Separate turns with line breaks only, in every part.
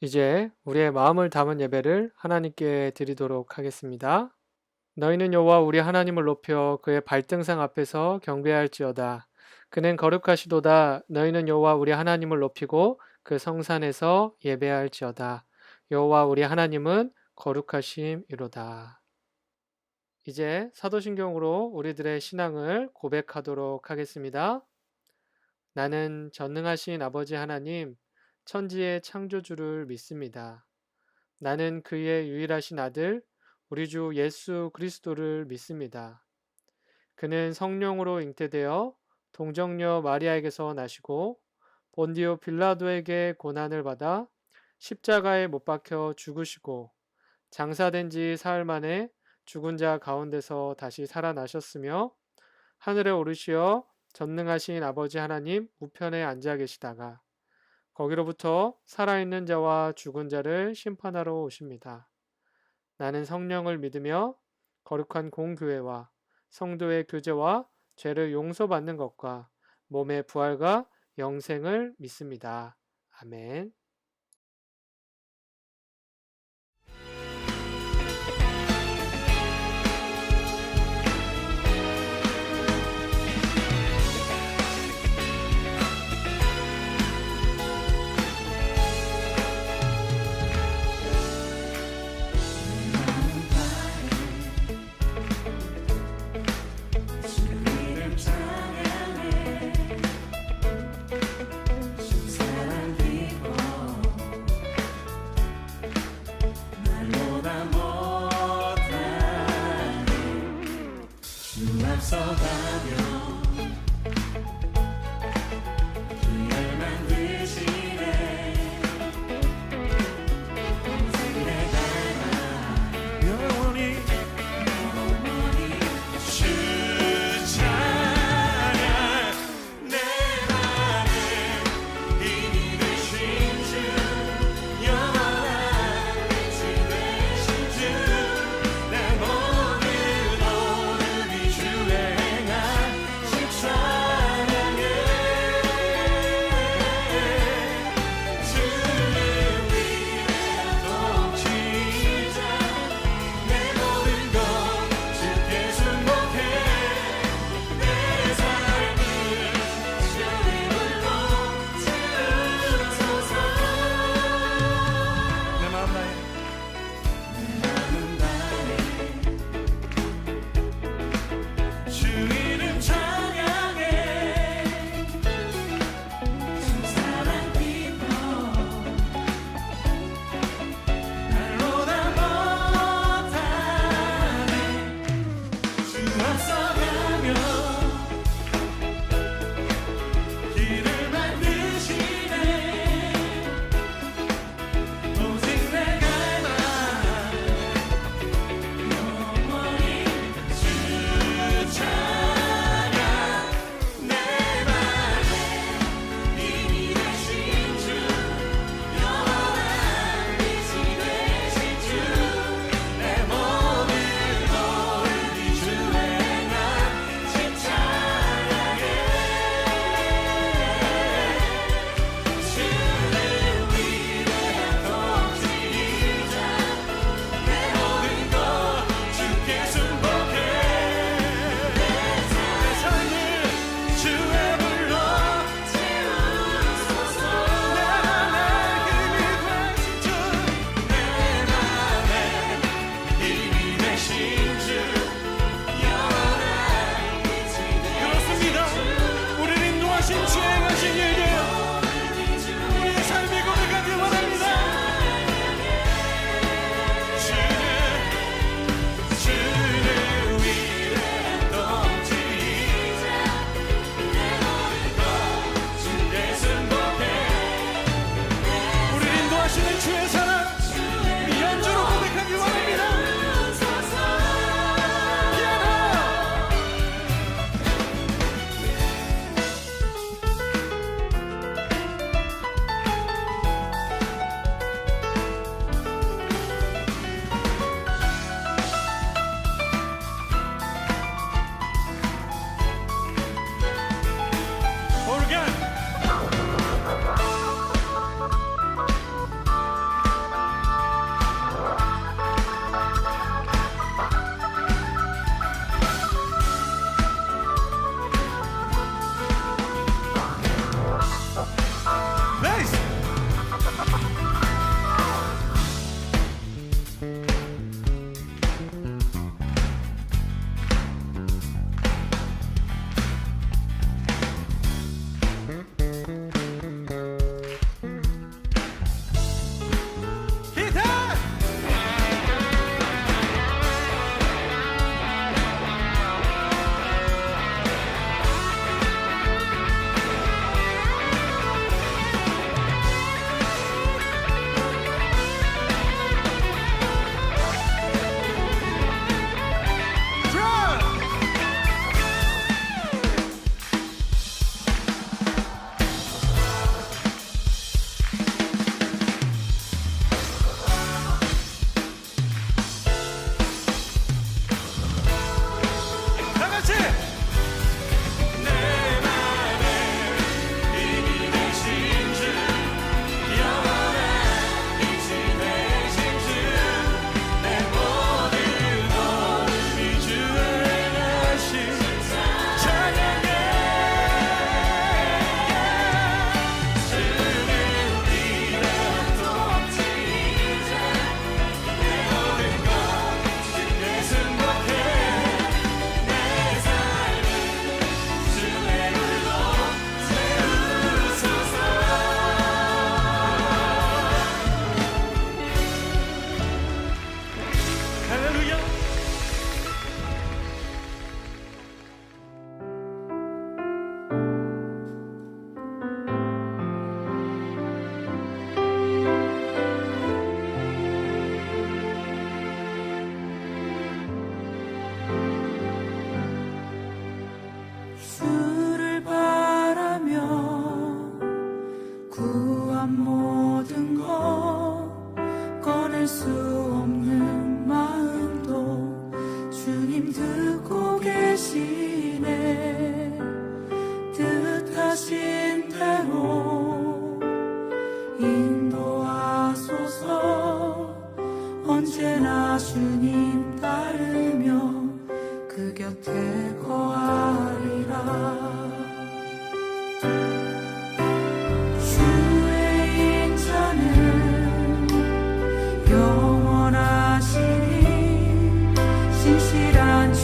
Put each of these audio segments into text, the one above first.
이제 우리의 마음을 담은 예배를 하나님께 드리도록 하겠습니다. 너희는 여호와 우리 하나님을 높여 그의 발등상 앞에서 경배할지어다. 그는 거룩하시도다. 너희는 여호와 우리 하나님을 높이고 그 성산에서 예배할지어다. 여호와 우리 하나님은 거룩하심이로다. 이제 사도신경으로 우리들의 신앙을 고백하도록 하겠습니다. 나는 전능하신 아버지 하나님, 천지의 창조주를 믿습니다. 나는 그의 유일하신 아들, 우리 주 예수 그리스도를 믿습니다. 그는 성령으로 잉태되어 동정녀 마리아에게서 나시고 본디오 빌라도에게 고난을 받아 십자가에 못 박혀 죽으시고 장사된 지 사흘 만에 죽은 자 가운데서 다시 살아나셨으며 하늘에 오르시어 전능하신 아버지 하나님 우편에 앉아 계시다가 거기로부터 살아있는 자와 죽은 자를 심판하러 오십니다. 나는 성령을 믿으며 거룩한 공교회와 성도의 교제와 죄를 용서받는 것과 몸의 부활과 영생을 믿습니다. 아멘.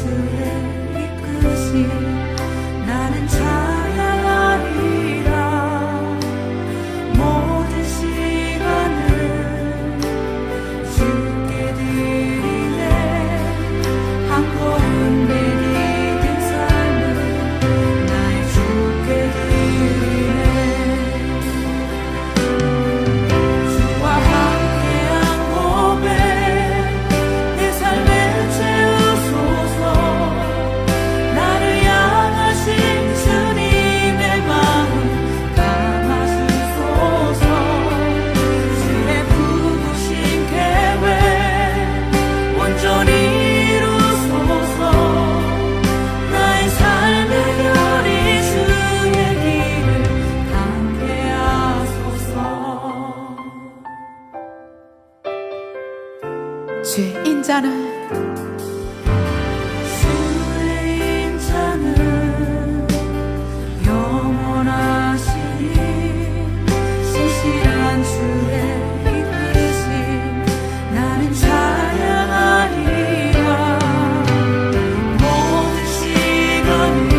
주의 이끄심 나는 찬양하리라. 모든 시간을 주께 드리네. 한 걸음 내디딘 삶을 나의 주께 드리네. 주와 함께한 고백 내 삶에 채우소서. 나를 향하신 주님의 마음 담아주소서. 주의 부르신 계획 온전히 이루소서. 나의 삶의 결이 주의 길을 함께 하소서.
주의 인자는
주의 인자는 영원하시니 신실한 주의 이끄심 나는 찬양하리라. 모든 시간을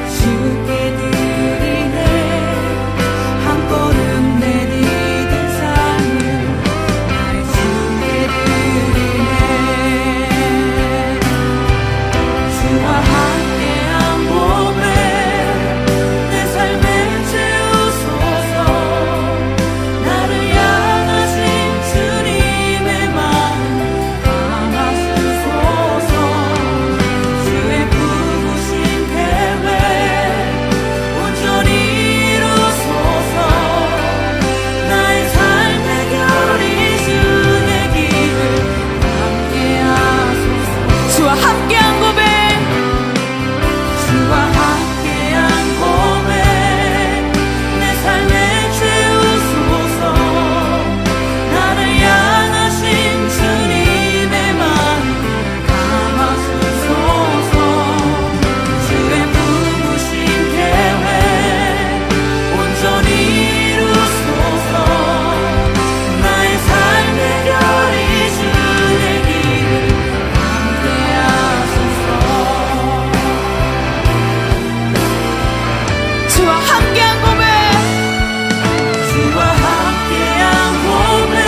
주께 드리네. 한 걸음 내디딘 삶을 나의 주께 드리네. 주와 함께한 고백 내 삶에 채우소서. 나를 향하신 주님의 마음 담아주소서. 주의 부르신 계획 온전히 이루소서. 나의 삶의 결이 주의 길을 함께 하소서.
주와 함께한 고백
주와 함께한 고백 내 삶에 채우소서. 나를 향하신 주님의 마음 담아주소서. 주의 부르신 계획 온전히 이루소서. 나의 삶의 결이 주의 길을 함께 하소서.
주와 함께한 고백
주와 함께한 고백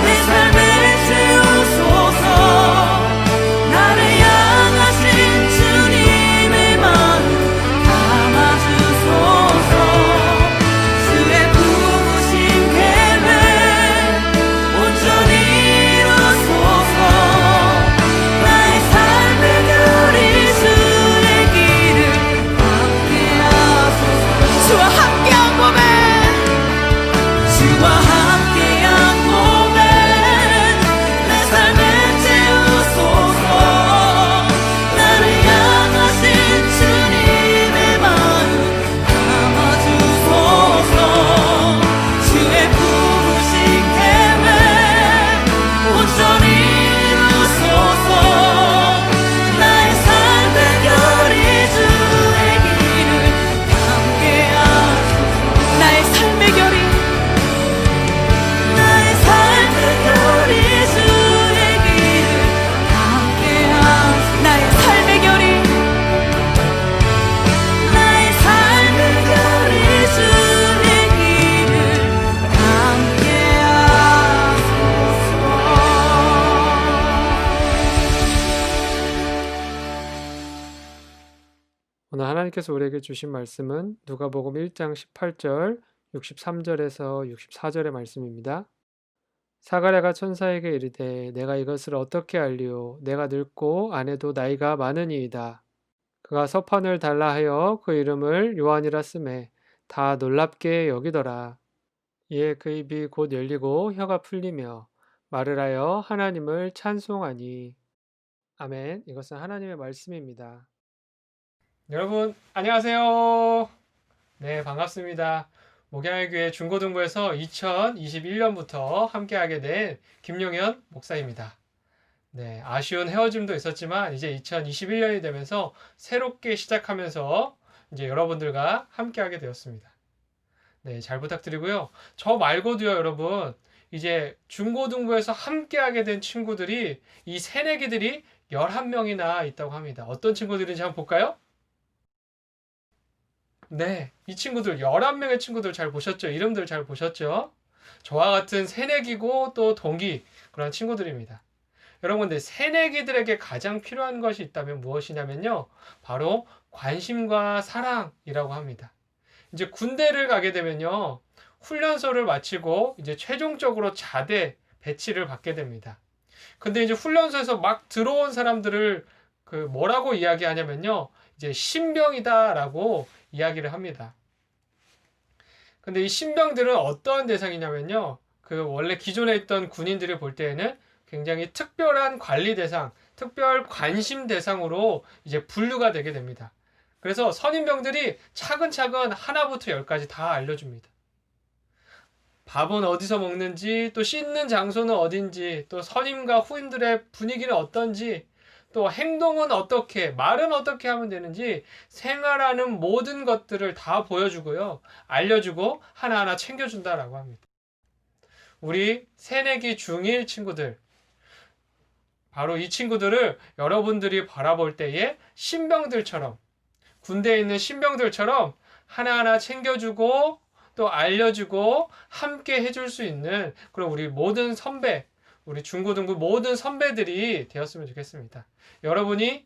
내 삶에 채우소서. 나를 향하신 주님의 마음 담아주소서. 주의 부르신 계획 온전히 이루소서. 나의 삶의 결이 주의 길을 함께 하소서.
주와 함께한 고백
주와 함께한 고백 내 삶에 채우소서. 나를 향하신 주님의 마음 담아주소서. 주의 부르신 계획 온전히 이루소서. 나의 삶의 결이 주의 길을 함께 하소서.
나의 삶의 결이
나의 삶의 결이 주의 길을 함께 하소서.
나의 삶의 결이
나의 삶의 결이 주의 길을 함께 하소서.
오늘 하나님께서 우리에게 주신 말씀은 누가복음 1장 18절, 63절에서 64절의 말씀입니다. 사가랴가 천사에게 이르되 내가 이것을 어떻게 알리오? 내가 늙고 아내도 나이가 많으니이다. 그가 서판을 달라 하여 그 이름을 요한이라 쓰매 다 놀랍게 여기더라. 이에 그 입이 곧 열리고 혀가 풀리며 말을 하여 하나님을 찬송하니. 아멘. 이것은 하나님의 말씀입니다. 여러분 안녕하세요. 네, 반갑습니다. 목양일교회 중고등부에서 2021년부터 함께하게 된 김용현 목사입니다. 네, 아쉬운 헤어짐도 있었지만 이제 2021년이 되면서 새롭게 시작하면서 이제 여러분들과 함께하게 되었습니다. 네, 잘 부탁드리고요. 저 말고도요, 여러분, 이제 중고등부에서 함께하게 된 친구들이 이 새내기들이 11명이나 있다고 합니다. 어떤 친구들인지 한번 볼까요? 네, 이 친구들 11명의 친구들 잘 보셨죠? 이름들 잘 보셨죠? 저와 같은 새내기고 또 동기 그런 친구들입니다. 여러분, 근데 새내기들에게 가장 필요한 것이 있다면 무엇이냐면요. 바로 관심과 사랑이라고 합니다. 이제 군대를 가게 되면요. 훈련소를 마치고 이제 최종적으로 자대 배치를 받게 됩니다. 근데 이제 훈련소에서 막 들어온 사람들을 그 뭐라고 이야기하냐면요. 이제 신병이다라고 이야기를 합니다. 근데 이 신병들은 어떠한 대상이냐면요. 그 원래 기존에 있던 군인들이 볼 때에는 굉장히 특별한 관리 대상, 특별 관심 대상으로 이제 분류가 되게 됩니다. 그래서 선임병들이 차근차근 하나부터 열까지 다 알려줍니다. 밥은 어디서 먹는지, 또 씻는 장소는 어딘지, 또 선임과 후임들의 분위기는 어떤지, 또 행동은 어떻게, 말은 어떻게 하면 되는지 생활하는 모든 것들을 다 보여주고요. 알려주고 하나하나 챙겨준다라고 합니다. 우리 새내기 중1 친구들, 바로 이 친구들을 여러분들이 바라볼 때에 신병들처럼, 군대에 있는 신병들처럼 하나하나 챙겨주고 또 알려주고 함께 해줄 수 있는 그런 우리 모든 선배, 우리 중고등부 모든 선배들이 되었으면 좋겠습니다. 여러분이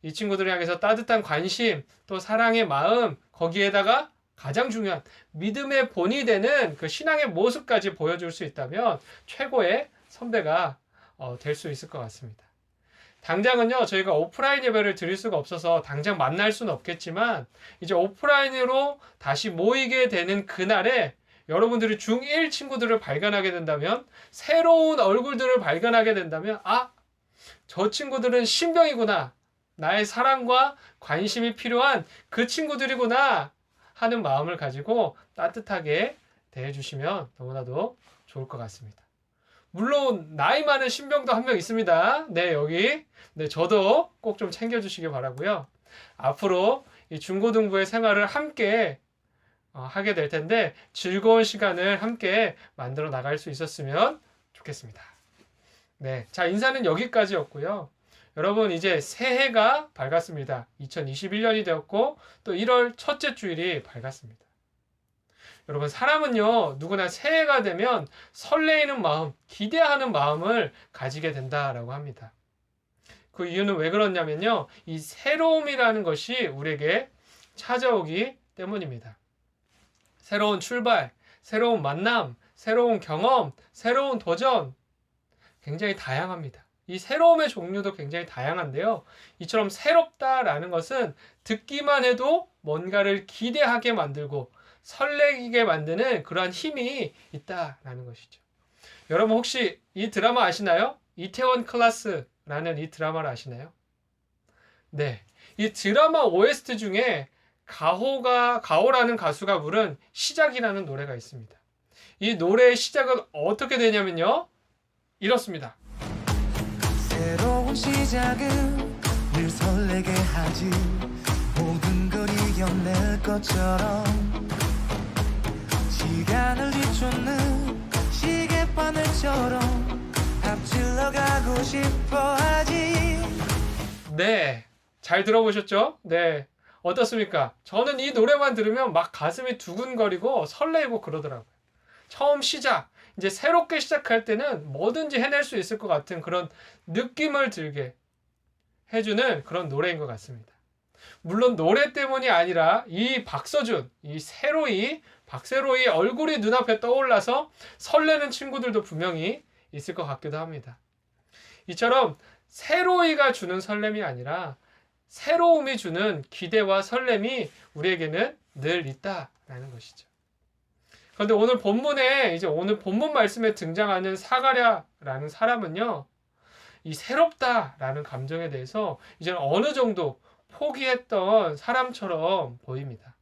이 친구들을 향해서 따뜻한 관심, 또 사랑의 마음, 거기에다가 가장 중요한 믿음의 본이 되는 그 신앙의 모습까지 보여줄 수 있다면 최고의 선배가 될 수 있을 것 같습니다. 당장은요, 저희가 오프라인 예배를 드릴 수가 없어서 당장 만날 수는 없겠지만, 이제 오프라인으로 다시 모이게 되는 그날에 여러분들이 중1 친구들을 발견하게 된다면, 새로운 얼굴들을 발견하게 된다면, 아, 저 친구들은 신병이구나. 나의 사랑과 관심이 필요한 그 친구들이구나. 하는 마음을 가지고 따뜻하게 대해주시면 너무나도 좋을 것 같습니다. 물론 나이 많은 신병도 한 명 있습니다. 네, 여기. 네, 저도 꼭 좀 챙겨주시기 바라고요. 앞으로 이 중고등부의 생활을 함께 하게 될 텐데 즐거운 시간을 함께 만들어 나갈 수 있었으면 좋겠습니다. 네, 자, 인사는 여기까지였고요. 여러분, 이제 새해가 밝았습니다. 2021년이 되었고 또 1월 첫째 주일이 밝았습니다. 여러분, 사람은요, 누구나 새해가 되면 설레이는 마음, 기대하는 마음을 가지게 된다라고 합니다. 그 이유는 왜 그렇냐면요, 이 새로움이라는 것이 우리에게 찾아오기 때문입니다. 새로운 출발, 새로운 만남, 새로운 경험, 새로운 도전, 굉장히 다양합니다. 이 새로움의 종류도 굉장히 다양한데요. 이처럼 새롭다라는 것은 듣기만 해도 뭔가를 기대하게 만들고 설레게 만드는 그러한 힘이 있다라는 것이죠. 여러분, 혹시 이 드라마 아시나요? 이태원 클라스라는 이 드라마를 아시나요? 네, 이 드라마 OST 중에 가호라는 가수가 부른 시작이라는 노래가 있습니다. 이 노래의 시작은 어떻게 되냐면요, 이렇습니다.
새로운 시작은 늘 설레게 하지. 모든 걸 이겨낼 것처럼 시간을 뒤쫓는 시계바늘처럼 앞질러 가고 싶어 하지.
네, 잘 들어보셨죠? 네, 어떻습니까? 저는 이 노래만 들으면 막 가슴이 두근거리고 설레고 그러더라고요. 처음 시작, 이제 새롭게 시작할 때는 뭐든지 해낼 수 있을 것 같은 그런 느낌을 들게 해주는 그런 노래인 것 같습니다. 물론 노래 때문이 아니라 이 박서준, 이 박세로이 얼굴이 눈앞에 떠올라서 설레는 친구들도 분명히 있을 것 같기도 합니다. 이처럼 세로이가 주는 설렘이 아니라 새로움이 주는 기대와 설렘이 우리에게는 늘 있다라는 것이죠. 그런데 오늘 본문 말씀에 등장하는 사가랴라는 사람은요, 이 새롭다라는 감정에 대해서 이제는 어느 정도 포기했던 사람처럼 보입니다.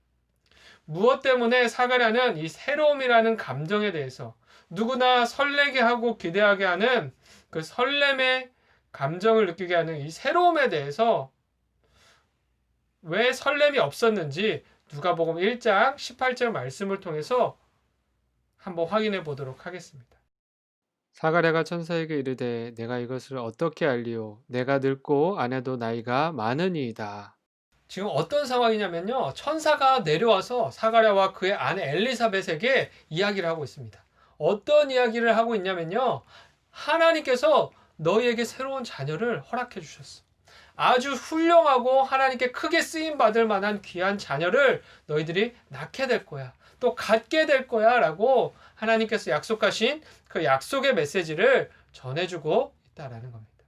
무엇 때문에 사가랴는 이 새로움이라는 감정에 대해서 누구나 설레게 하고 기대하게 하는 그 설렘의 감정을 느끼게 하는 이 새로움에 대해서 왜 설렘이 없었는지 누가복음 1장 18절 말씀을 통해서 한번 확인해 보도록 하겠습니다. 사가랴가 천사에게 이르되 내가 이것을 어떻게 알리오? 내가 늙고 아내도 나이가 많으니이다. 지금 어떤 상황이냐면요. 천사가 내려와서 사가랴와 그의 아내 엘리사벳에게 이야기를 하고 있습니다. 어떤 이야기를 하고 있냐면요. 하나님께서 너희에게 새로운 자녀를 허락해 주셨어. 아주 훌륭하고 하나님께 크게 쓰임 받을 만한 귀한 자녀를 너희들이 낳게 될 거야. 또 갖게 될 거야 라고 하나님께서 약속하신 그 약속의 메시지를 전해주고 있다라는 겁니다.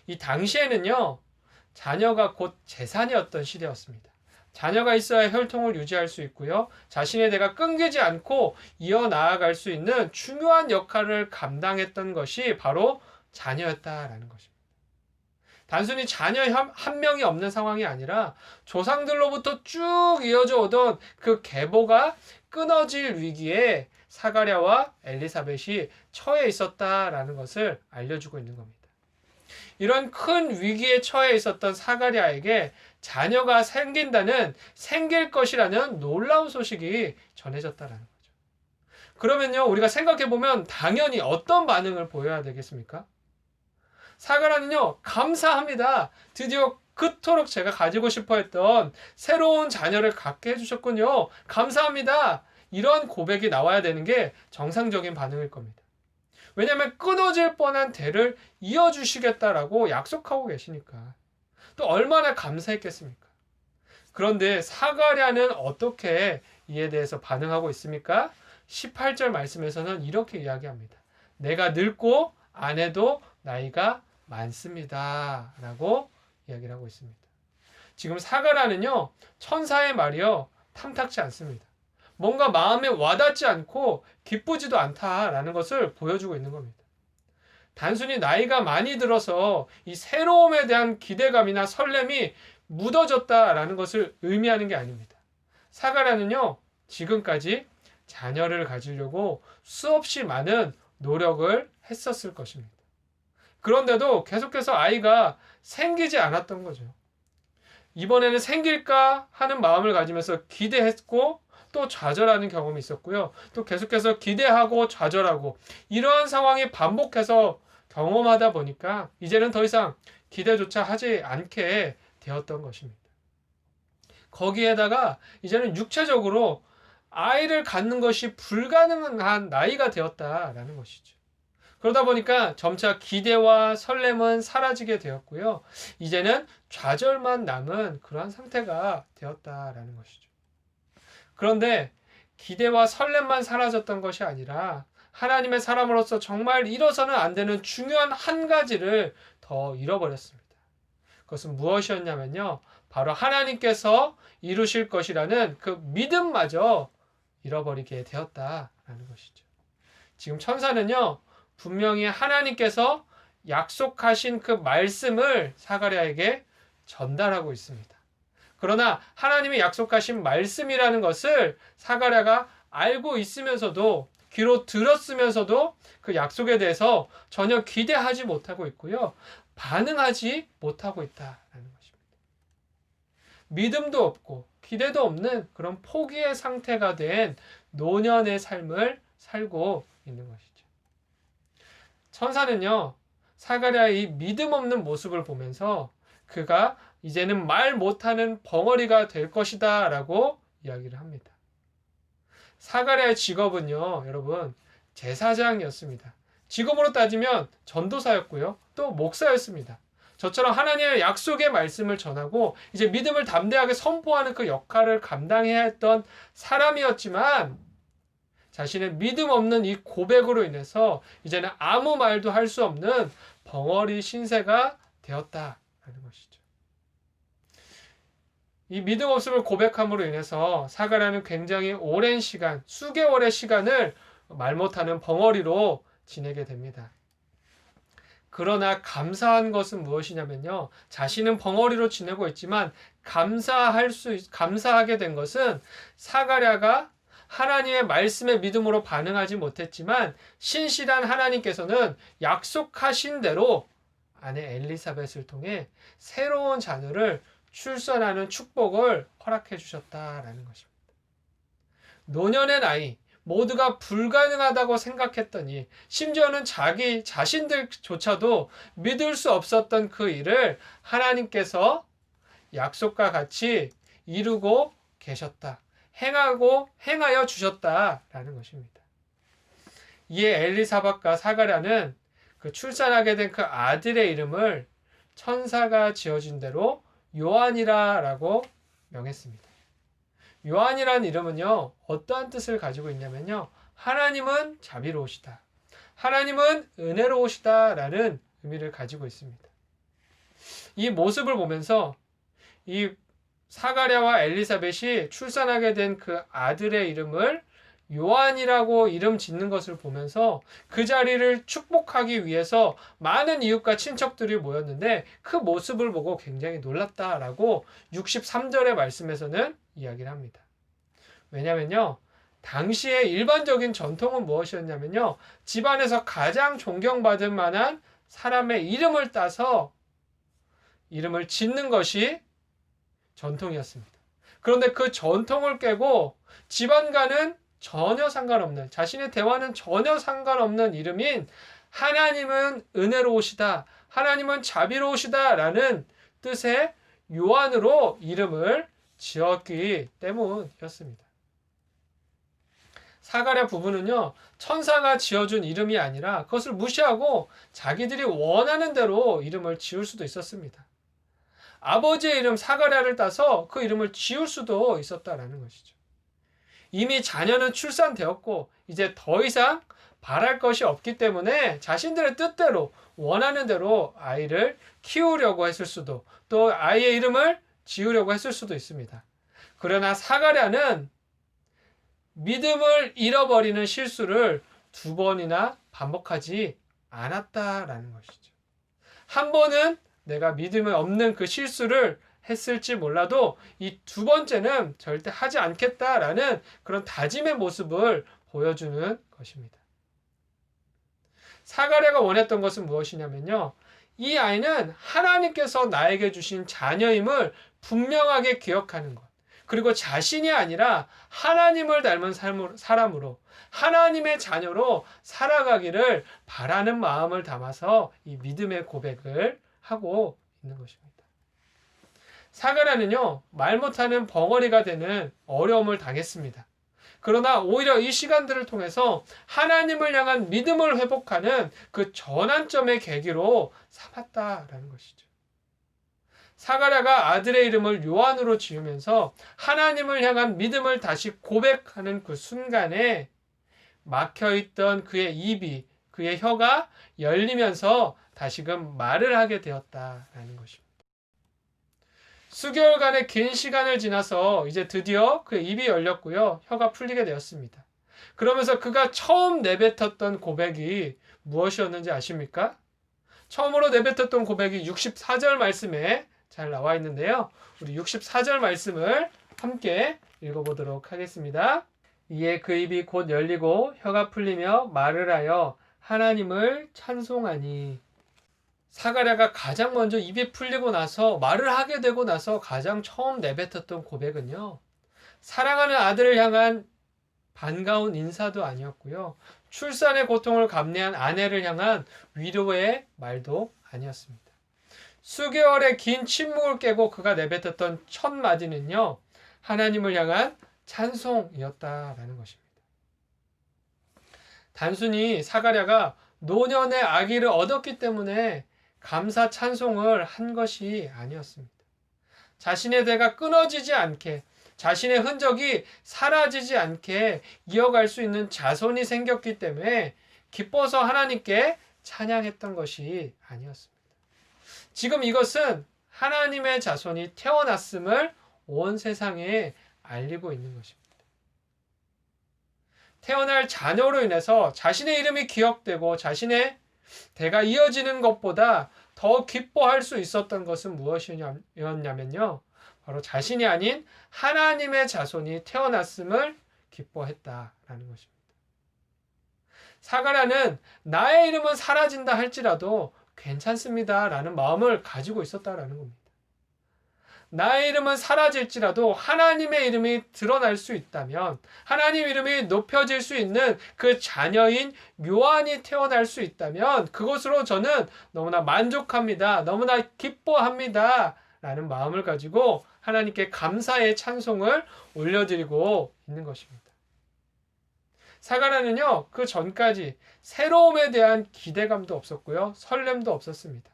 이 당시에는요. 자녀가 곧 재산이었던 시대였습니다. 자녀가 있어야 혈통을 유지할 수 있고요. 자신의 대가 끊기지 않고 이어나아갈 수 있는 중요한 역할을 감당했던 것이 바로 자녀였다라는 것입니다. 단순히 자녀 한 명이 없는 상황이 아니라 조상들로부터 쭉 이어져 오던 그 계보가 끊어질 위기에 사가랴와 엘리사벳이 처해 있었다라는 것을 알려주고 있는 겁니다. 이런 큰 위기에 처해 있었던 사가랴에게 자녀가 생길 것이라는 놀라운 소식이 전해졌다라는 거죠. 그러면요, 우리가 생각해보면 당연히 어떤 반응을 보여야 되겠습니까? 사가랴는요, 감사합니다. 드디어 그토록 제가 가지고 싶어 했던 새로운 자녀를 갖게 해주셨군요. 감사합니다. 이런 고백이 나와야 되는 게 정상적인 반응일 겁니다. 왜냐하면 끊어질 뻔한 대를 이어주시겠다라고 약속하고 계시니까. 또 얼마나 감사했겠습니까? 그런데 사가랴는 어떻게 이에 대해서 반응하고 있습니까? 18절 말씀에서는 이렇게 이야기합니다. 내가 늙고 아내도 나이가 많습니다. 라고 이야기를 하고 있습니다. 지금 사가랴는요, 천사의 말이요, 탐탁지 않습니다. 뭔가 마음에 와닿지 않고 기쁘지도 않다라는 것을 보여주고 있는 겁니다. 단순히 나이가 많이 들어서 이 새로움에 대한 기대감이나 설렘이 묻어졌다라는 것을 의미하는 게 아닙니다. 사가랴는요, 지금까지 자녀를 가지려고 수없이 많은 노력을 했었을 것입니다. 그런데도 계속해서 아이가 생기지 않았던 거죠. 이번에는 생길까 하는 마음을 가지면서 기대했고 또 좌절하는 경험이 있었고요. 또 계속해서 기대하고 좌절하고 이러한 상황이 반복해서 경험하다 보니까 이제는 더 이상 기대조차 하지 않게 되었던 것입니다. 거기에다가 이제는 육체적으로 아이를 갖는 것이 불가능한 나이가 되었다라는 것이죠. 그러다 보니까 점차 기대와 설렘은 사라지게 되었고요. 이제는 좌절만 남은 그러한 상태가 되었다라는 것이죠. 그런데 기대와 설렘만 사라졌던 것이 아니라 하나님의 사람으로서 정말 잃어서는 안 되는 중요한 한 가지를 더 잃어버렸습니다. 그것은 무엇이었냐면요. 바로 하나님께서 이루실 것이라는 그 믿음마저 잃어버리게 되었다라는 것이죠. 지금 천사는요. 분명히 하나님께서 약속하신 그 말씀을 사가랴에게 전달하고 있습니다. 그러나 하나님이 약속하신 말씀이라는 것을 사가랴가 알고 있으면서도 귀로 들었으면서도 그 약속에 대해서 전혀 기대하지 못하고 있고요. 반응하지 못하고 있다라는 것입니다. 믿음도 없고 기대도 없는 그런 포기의 상태가 된 노년의 삶을 살고 있는 것이죠. 천사는요, 사가랴의 이 믿음 없는 모습을 보면서 그가 이제는 말 못하는 벙어리가 될 것이다 라고 이야기를 합니다. 사가랴의 직업은요, 여러분, 제사장이었습니다. 직업으로 따지면 전도사였고요, 또 목사였습니다. 저처럼 하나님의 약속의 말씀을 전하고 이제 믿음을 담대하게 선포하는 그 역할을 감당해야 했던 사람이었지만 자신의 믿음 없는 이 고백으로 인해서 이제는 아무 말도 할 수 없는 벙어리 신세가 되었다라는 것이죠. 이 믿음 없음을 고백함으로 인해서 사가랴는 굉장히 오랜 시간, 수개월의 시간을 말 못하는 벙어리로 지내게 됩니다. 그러나 감사한 것은 무엇이냐면요. 자신은 벙어리로 지내고 있지만 감사하게 된 것은 사가랴가 하나님의 말씀에 믿음으로 반응하지 못했지만 신실한 하나님께서는 약속하신 대로 아내 엘리사벳을 통해 새로운 자녀를 출산하는 축복을 허락해 주셨다라는 것입니다. 노년의 나이, 모두가 불가능하다고 생각했더니 심지어는 자기 자신들조차도 믿을 수 없었던 그 일을 하나님께서 약속과 같이 이루고 계셨다. 행하여 주셨다라는 것입니다. 이에 엘리사bat과 사가랴는 그 출산하게 된 그 아들의 이름을 천사가 지어준 대로 요한이라고 명했습니다. 요한이라는 이름은요, 어떠한 뜻을 가지고 있냐면요, 하나님은 자비로우시다, 하나님은 은혜로우시다 라는 의미를 가지고 있습니다. 이 모습을 보면서 이 사가랴와 엘리사벳이 출산하게 된 그 아들의 이름을 요한이라고 이름 짓는 것을 보면서 그 자리를 축복하기 위해서 많은 이웃과 친척들이 모였는데 그 모습을 보고 굉장히 놀랐다라고 63절의 말씀에서는 이야기를 합니다. 왜냐면요, 당시의 일반적인 전통은 무엇이었냐면요, 집안에서 가장 존경받을 만한 사람의 이름을 따서 이름을 짓는 것이 전통이었습니다. 그런데 그 전통을 깨고 집안과는 전혀 상관없는, 자신의 대화는 전혀 상관없는 이름인 하나님은 은혜로우시다, 하나님은 자비로우시다 라는 뜻의 요한으로 이름을 지었기 때문이었습니다. 사가랴 부부는요, 천사가 지어준 이름이 아니라 그것을 무시하고 자기들이 원하는 대로 이름을 지을 수도 있었습니다. 아버지의 이름 사가랴를 따서 그 이름을 지을 수도 있었다라는 것이죠. 이미 자녀는 출산되었고 이제 더 이상 바랄 것이 없기 때문에 자신들의 뜻대로 원하는 대로 아이를 키우려고 했을 수도, 또 아이의 이름을 지으려고 했을 수도 있습니다. 그러나 사가랴는 믿음을 잃어버리는 실수를 2번이나 반복하지 않았다라는 것이죠. 한 번은 내가 믿음이 없는 그 실수를 했을지 몰라도 이 2번째는 절대 하지 않겠다라는 그런 다짐의 모습을 보여주는 것입니다. 사가랴가 원했던 것은 무엇이냐면요, 이 아이는 하나님께서 나에게 주신 자녀임을 분명하게 기억하는 것, 그리고 자신이 아니라 하나님을 닮은 사람으로, 하나님의 자녀로 살아가기를 바라는 마음을 담아서 이 믿음의 고백을 하고 있는 것입니다. 사가랴는요, 말 못하는 벙어리가 되는 어려움을 당했습니다. 그러나 오히려 이 시간들을 통해서 하나님을 향한 믿음을 회복하는 그 전환점의 계기로 삼았다라는 것이죠. 사가랴가 아들의 이름을 요한으로 지으면서 하나님을 향한 믿음을 다시 고백하는 그 순간에 막혀있던 그의 입이, 그의 혀가 열리면서 다시금 말을 하게 되었다라는 것입니다. 수개월간의 긴 시간을 지나서 이제 드디어 그의 입이 열렸고요, 혀가 풀리게 되었습니다. 그러면서 그가 처음 내뱉었던 고백이 무엇이었는지 아십니까? 처음으로 내뱉었던 고백이 64절 말씀에 잘 나와 있는데요, 우리 64절 말씀을 함께 읽어보도록 하겠습니다. 이에 그 입이 곧 열리고 혀가 풀리며 말을 하여 하나님을 찬송하니. 사가랴가 가장 먼저 입이 풀리고 나서 말을 하게 되고 나서 가장 처음 내뱉었던 고백은요, 사랑하는 아들을 향한 반가운 인사도 아니었고요, 출산의 고통을 감내한 아내를 향한 위로의 말도 아니었습니다. 수개월의 긴 침묵을 깨고 그가 내뱉었던 첫 마디는요, 하나님을 향한 찬송이었다라는 것입니다. 단순히 사가랴가 노년의 아기를 얻었기 때문에 감사 찬송을 한 것이 아니었습니다. 자신의 대가 끊어지지 않게, 자신의 흔적이 사라지지 않게 이어갈 수 있는 자손이 생겼기 때문에 기뻐서 하나님께 찬양했던 것이 아니었습니다. 지금 이것은 하나님의 자손이 태어났음을 온 세상에 알리고 있는 것입니다. 태어날 자녀로 인해서 자신의 이름이 기억되고 자신의 대가 이어지는 것보다 더 기뻐할 수 있었던 것은 무엇이었냐면요, 바로 자신이 아닌 하나님의 자손이 태어났음을 기뻐했다라는 것입니다. 사가랴는 나의 이름은 사라진다 할지라도 괜찮습니다 라는 마음을 가지고 있었다라는 겁니다. 나의 이름은 사라질지라도 하나님의 이름이 드러날 수 있다면, 하나님 이름이 높여질 수 있는 그 자녀인 요한이 태어날 수 있다면 그것으로 저는 너무나 만족합니다. 너무나 기뻐합니다. 라는 마음을 가지고 하나님께 감사의 찬송을 올려드리고 있는 것입니다. 사가랴는요, 그 전까지 새로움에 대한 기대감도 없었고요, 설렘도 없었습니다.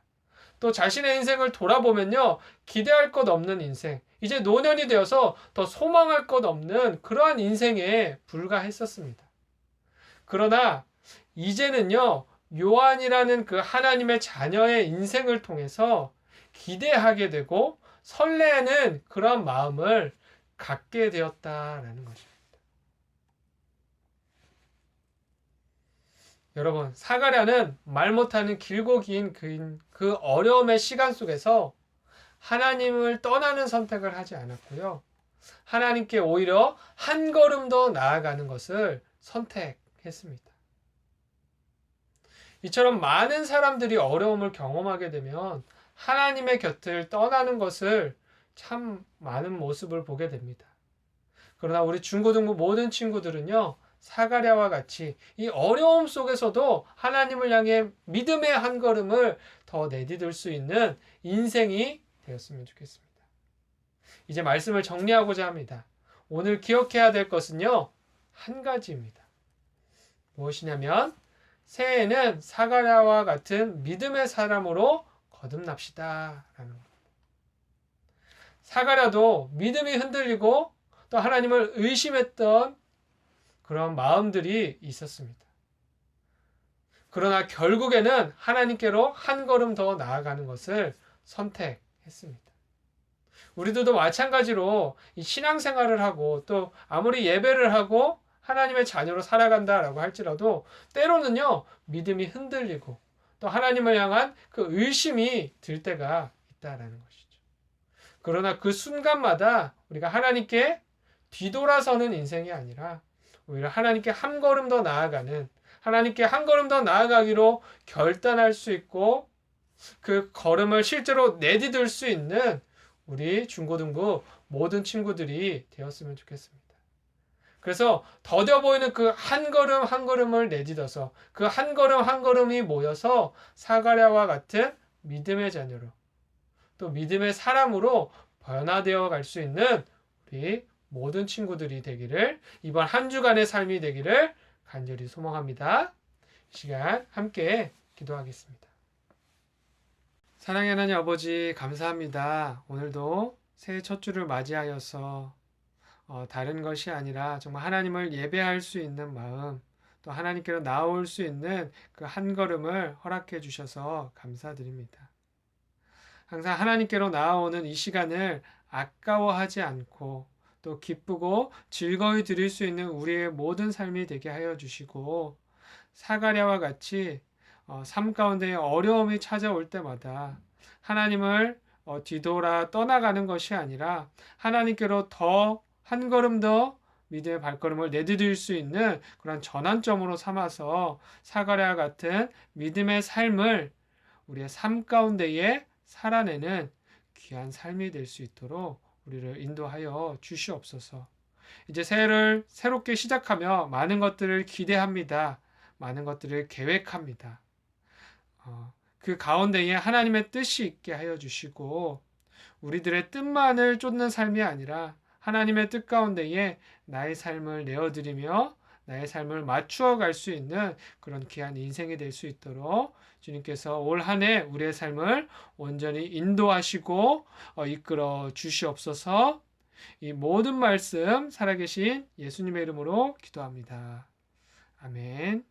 또 자신의 인생을 돌아보면요, 기대할 것 없는 인생, 이제 노년이 되어서 더 소망할 것 없는 그러한 인생에 불과했었습니다. 그러나 이제는요, 요한이라는 그 하나님의 자녀의 인생을 통해서 기대하게 되고 설레는 그러한 마음을 갖게 되었다라는 것입니다. 여러분, 사가랴는 말 못하는 길고 긴 그 어려움의 시간 속에서 하나님을 떠나는 선택을 하지 않았고요, 하나님께 오히려 한 걸음 더 나아가는 것을 선택했습니다. 이처럼 많은 사람들이 어려움을 경험하게 되면 하나님의 곁을 떠나는 것을 참 많은 모습을 보게 됩니다. 그러나 우리 중고등부 모든 친구들은요, 사가랴와 같이 이 어려움 속에서도 하나님을 향해 믿음의 한 걸음을 더 내디딜 수 있는 인생이 되었으면 좋겠습니다. 이제 말씀을 정리하고자 합니다. 오늘 기억해야 될 것은요, 한 가지입니다. 무엇이냐면 새해에는 사가랴와 같은 믿음의 사람으로 거듭납시다 라는 겁니다. 사가랴도 믿음이 흔들리고 또 하나님을 의심했던 그런 마음들이 있었습니다. 그러나 결국에는 하나님께로 한 걸음 더 나아가는 것을 선택했습니다. 우리들도 마찬가지로 이 신앙생활을 하고 또 아무리 예배를 하고 하나님의 자녀로 살아간다라고 할지라도 때로는요, 믿음이 흔들리고 또 하나님을 향한 그 의심이 들 때가 있다라는 것이죠. 그러나 그 순간마다 우리가 하나님께 뒤돌아서는 인생이 아니라 오히려 하나님께 한 걸음 더 나아가는, 하나님께 한 걸음 더 나아가기로 결단할 수 있고 그 걸음을 실제로 내디딜 수 있는 우리 중고등부 모든 친구들이 되었으면 좋겠습니다. 그래서 더뎌 보이는 그 한 걸음 한 걸음을 내딛어서 그 한 걸음 한 걸음이 모여서 사가랴와 같은 믿음의 자녀로 또 믿음의 사람으로 변화되어 갈 수 있는 우리 모든 친구들이 되기를, 이번 한 주간의 삶이 되기를 간절히 소망합니다. 이 시간 함께 기도하겠습니다. 사랑의 하나님 아버지, 감사합니다. 오늘도 새해 첫 주를 맞이하여서 다른 것이 아니라 정말 하나님을 예배할 수 있는 마음, 또 하나님께로 나올 수 있는 그 한 걸음을 허락해 주셔서 감사드립니다. 항상 하나님께로 나아오는 이 시간을 아까워하지 않고 또 기쁘고 즐거이 드릴 수 있는 우리의 모든 삶이 되게 하여 주시고, 사가랴와 같이 삶 가운데 어려움이 찾아올 때마다 하나님을 뒤돌아 떠나가는 것이 아니라 하나님께로 더 한 걸음 더 믿음의 발걸음을 내디딜 수 있는 그런 전환점으로 삼아서 사가랴와 같은 믿음의 삶을 우리의 삶 가운데에 살아내는 귀한 삶이 될 수 있도록 우리를 인도하여 주시옵소서. 이제 새해를 새롭게 시작하며 많은 것들을 기대합니다. 많은 것들을 계획합니다. 그 가운데에 하나님의 뜻이 있게 하여 주시고 우리들의 뜻만을 쫓는 삶이 아니라 하나님의 뜻 가운데에 나의 삶을 내어드리며 나의 삶을 맞추어 갈 수 있는 그런 귀한 인생이 될 수 있도록 주님께서 올 한 해 우리의 삶을 온전히 인도하시고 이끌어 주시옵소서. 이 모든 말씀 살아계신 예수님의 이름으로 기도합니다. 아멘.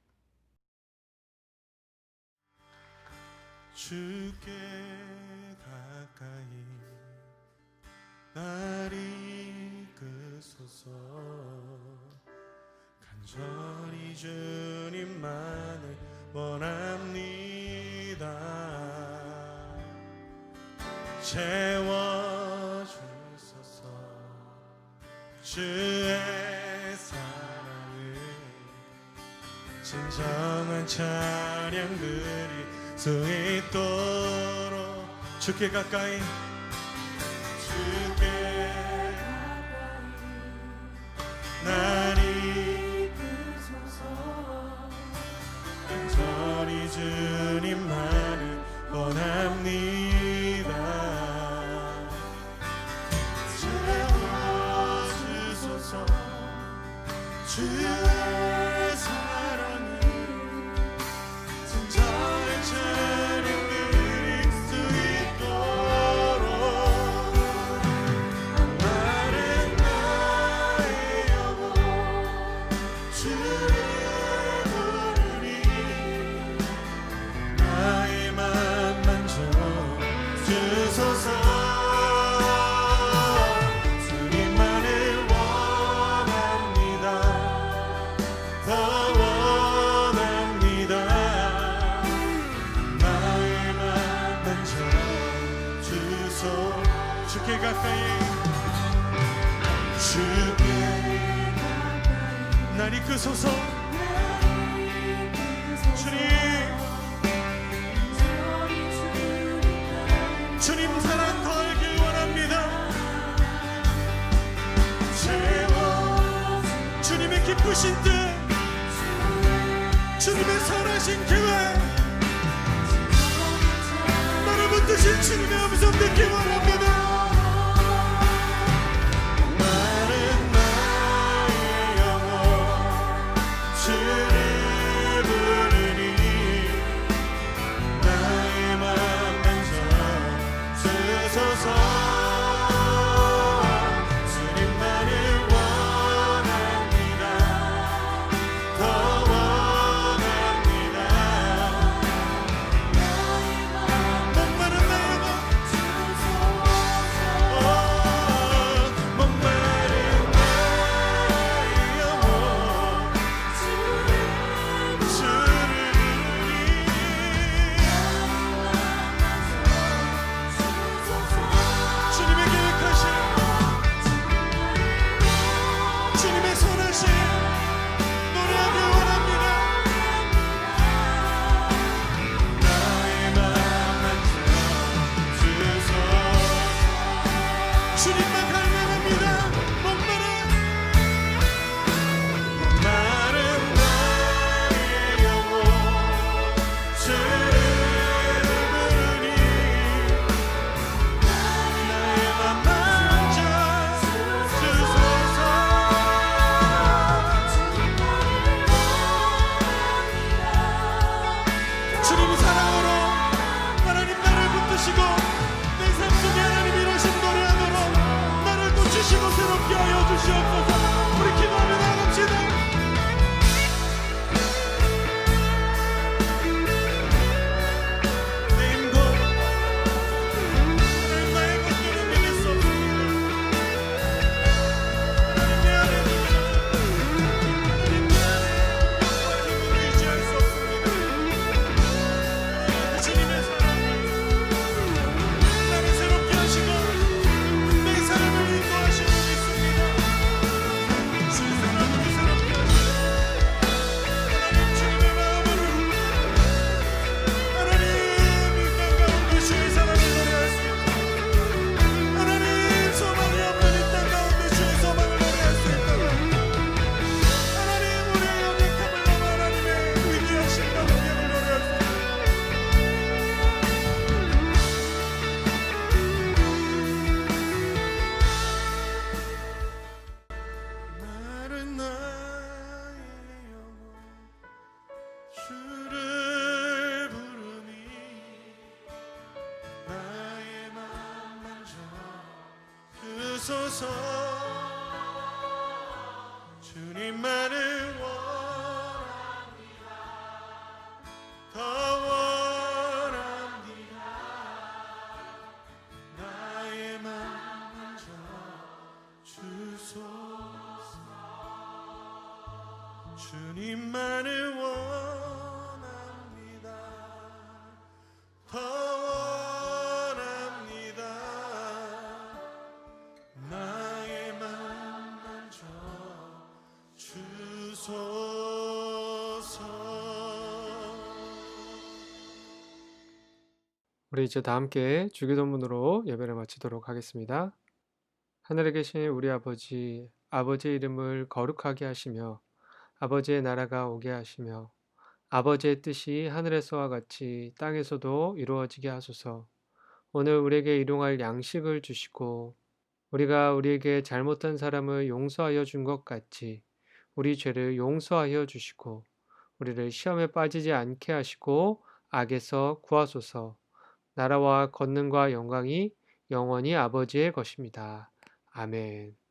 주께 가까이 날 이끄소서. 간절히 주님만을 원합니다. 채워주소서. 주의 사랑을 진정한 찬양 드릴 수 있도록 주께 가까이, 주께 날 간절히 주님만을 원합니다. 채워주소서 주의 사랑을 진정한 찬양 드릴 수 있도록 마른 나의 영혼 주를 부르니 나의 맘 만져 주소서. 주님만을 원합니다. 더 원합니다. 나의 맘 만져 주소. 주께 가까이 주께 날 이끄소서. 주님 주님 사랑 더 알길 원합니다. 채워 주님의 기쁘신 뜻 주님의 선하신 계획 나를 붙드신 주님의 음성 듣기 원합니다. 마른 나의 영혼 주를 부르니 나의 맘 만져 주소서. 주님만을 원합니다. 더 원합니다. 목마른 나의 영혼 목마른 나의 영혼 주를 부르니 주님의 계획하신 주님의 선하신 노래하길 원합니다. 나의 맘 만져 주소서. 주님만 갈망합니다. 목마른 나의 영혼 주를 부르니 나의 맘 만져 주소서. 주님 사랑으로 하나님 나를 붙드시고 내 삶 속에 하나님 이루신 노래하도록 나를 고치시고 새롭게 하여 주시옵소서. 우리 기도하며 나갑시다. 내 힘과 하나님 나의 것들은 믿을 수 없습니다. 하나님 내 안에 하나님 내 안에 힘으로 의지할 수 없습니다. 주님의 사랑을 나를 새롭게 하시고 내 삶을 인도하시는 분 있습니다. 주 사랑으로 새롭게 하시고 하나님 주님의 마음으로 하나님 이 땅 가운데 주의 사랑을 노래할 수 있고 하나님 소망이 없는 이 땅 가운데 주의 소망을 노래할 수 있도록 하나님 우리의 연약함을 넘어 하나님의 위대하신과 능력을 노래할 수 있도록 마른 나의 영혼 주를 부르니 나의 맘 만져 주소서. 주님만을 원합니다. 더 원합니다. 나의 맘 만져 주소서. 주님만을 원합니다. 더 원합니다. 나의 맘 만져 주소서.
우리 이제 다 함께 주기도문으로 예배를 마치도록 하겠습니다. 하늘에 계신 우리 아버지, 아버지의 이름을 거룩하게 하시며 아버지의 나라가 오게 하시며 아버지의 뜻이 하늘에서와 같이 땅에서도 이루어지게 하소서. 오늘 우리에게 일용할 양식을 주시고 우리가 우리에게 잘못한 사람을 용서하여 준 것 같이 우리 죄를 용서하여 주시고 우리를 시험에 빠지지 않게 하시고 악에서 구하소서. 나라와 권능과 영광이 영원히 아버지의 것입니다. 아멘.